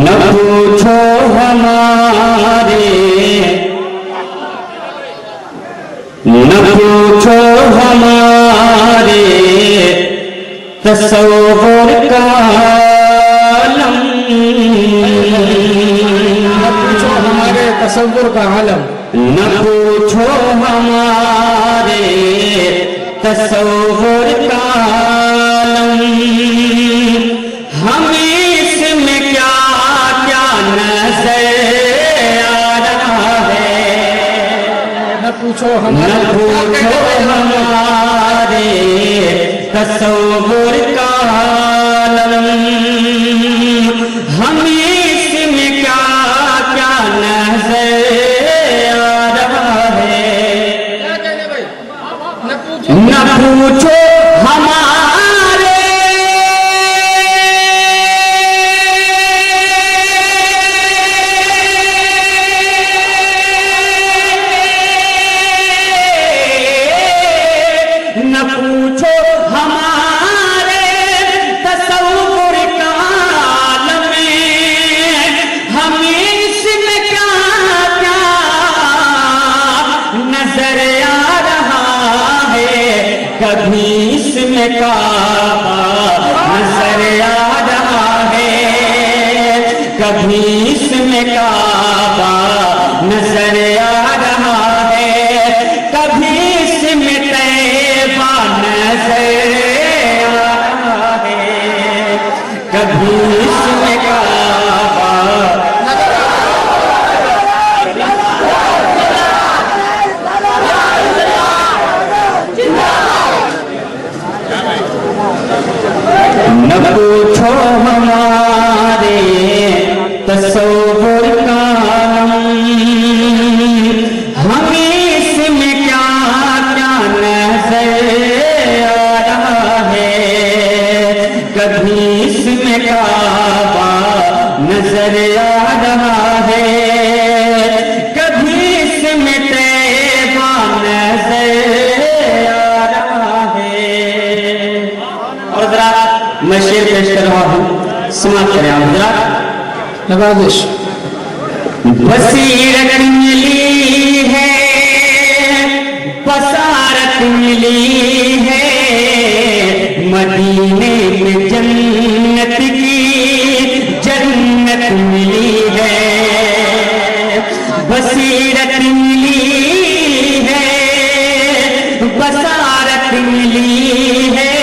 न पूछो हमारे, न पूछो हमारे तसव्वुर का आलम, न पूछो हमारे तसव्वुर का आलम, न पूछो हमारे तसव्वुर का आलम, हमें इसमें क्या क्या नजर आ रहा है। न पूछो न हमारे पूछो हमारे तसव्वुर का आलम, हमें इसमें क्या क्या नजर आ रहा है। न पूछो हमारे न पूछो हमारे तसव्वुर का आलम, हमें इसमें क्या क्या नजर आ रहा है। कभी इसमें काबा नजर आ रहा है, कभी इसमें काबा नजर आ रहा है, कभी इसमें तैबा नजर आ रहा है, कभी इसमें काबा। न पूछो हमारे तसव्वुर का आलम, हमें इसमें क्या क्या नजर आ रहा है। कभी इसमें काबा नजर आ रहा है, कभी इसमें तैबा नजर आ रहा है। और जरा मैं शेर पेश कर रहा हूँ, समाप्त करें आप जरा। नवाजिश बसीरत मिली है, बसारत मिली है, मदीने में जन्नत की जन्नत मिली है। बसीरत मिली है, बसारत मिली है,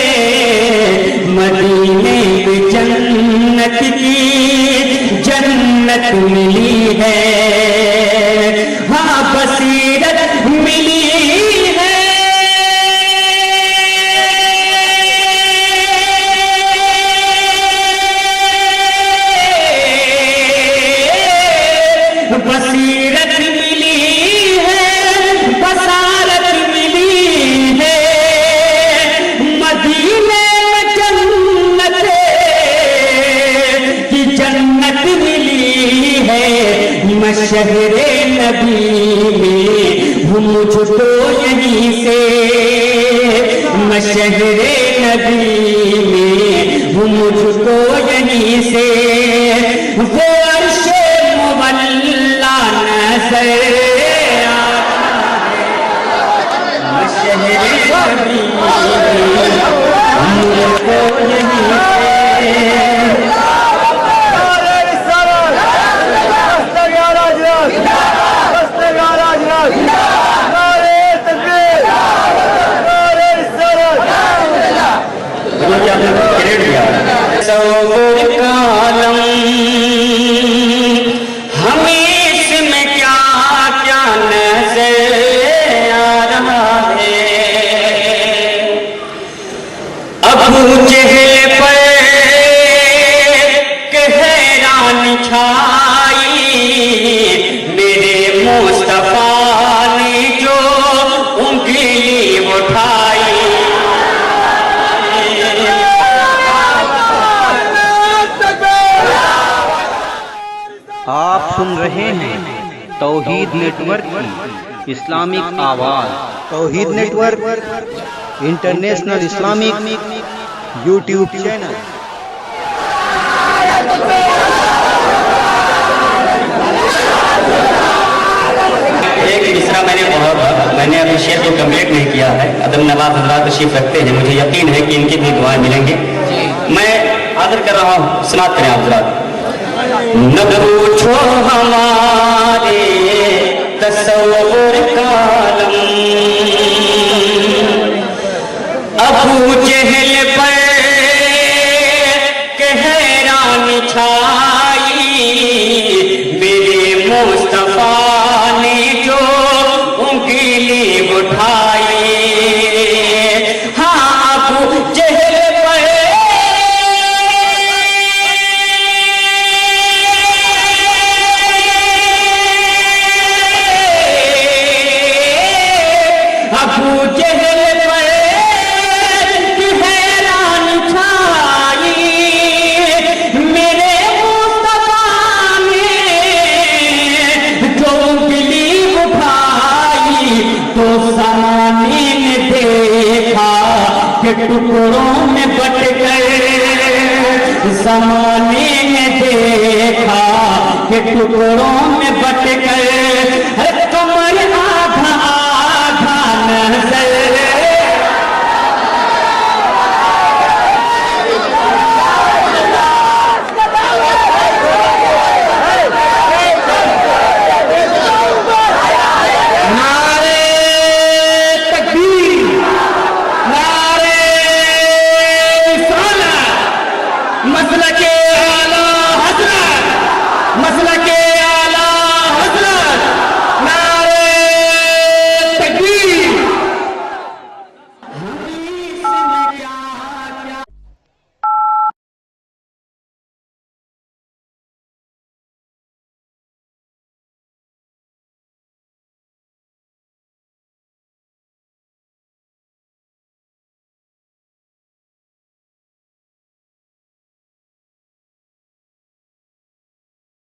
मदीने में जन्नत की जन्नत मिली है। हाँ बसीरत मिली है, बसीरत मिली है, बसारत मिली है, मदीने में जन्नत की जन्नत मिली है। मैं शहरे नबी में हूँ मुझको यहीं से, मैं शहरे नबी में हूँ मुझको यहीं से, वो अर्शे मुवल्ला नजर आ रहा है। मैं शहरे नबी में हूँ मुझको यहीं से। तसव्वुर का आलम, हमें इसमें क्या क्या नजर आ रहा है। अबू जहल पर हैरान छाई, मेरे मुस्तफा ने जो उंगली उठाई। आप सुन रहे हैं तौहीद नेटवर्क की इस्लामिक आवाज़। Tauheed network international Islamic YouTube channel. को कंप्लीट नहीं किया है। अदब नवाज हजरात तशरीफ रखते हैं, मुझे यकीन है कि इनकी भी दुआएं मिलेंगी। मैं आदर कर रहा हूँ, समाप्त करें आप हजरात। न पूछो हमारे तसव्वुर का आलम, अबू जहल पर के हैरान छाई, मेरे मुस्तफा ने जो उंगली उठाई। हाँ अबू जहल पर अबू जहल पर की हैरान छाई, मेरे मुस्तफा ने जो उंगली उठाई, तो ज़माने ने देखा कि टुकड़ों में बट गए। ज़माने ने देखा कि टुकड़ों में बट गए। अरे कमर आधा आधा नजर, नारे तकबीर, नारे रिसालत, मसलके आला हज़रत, मसलके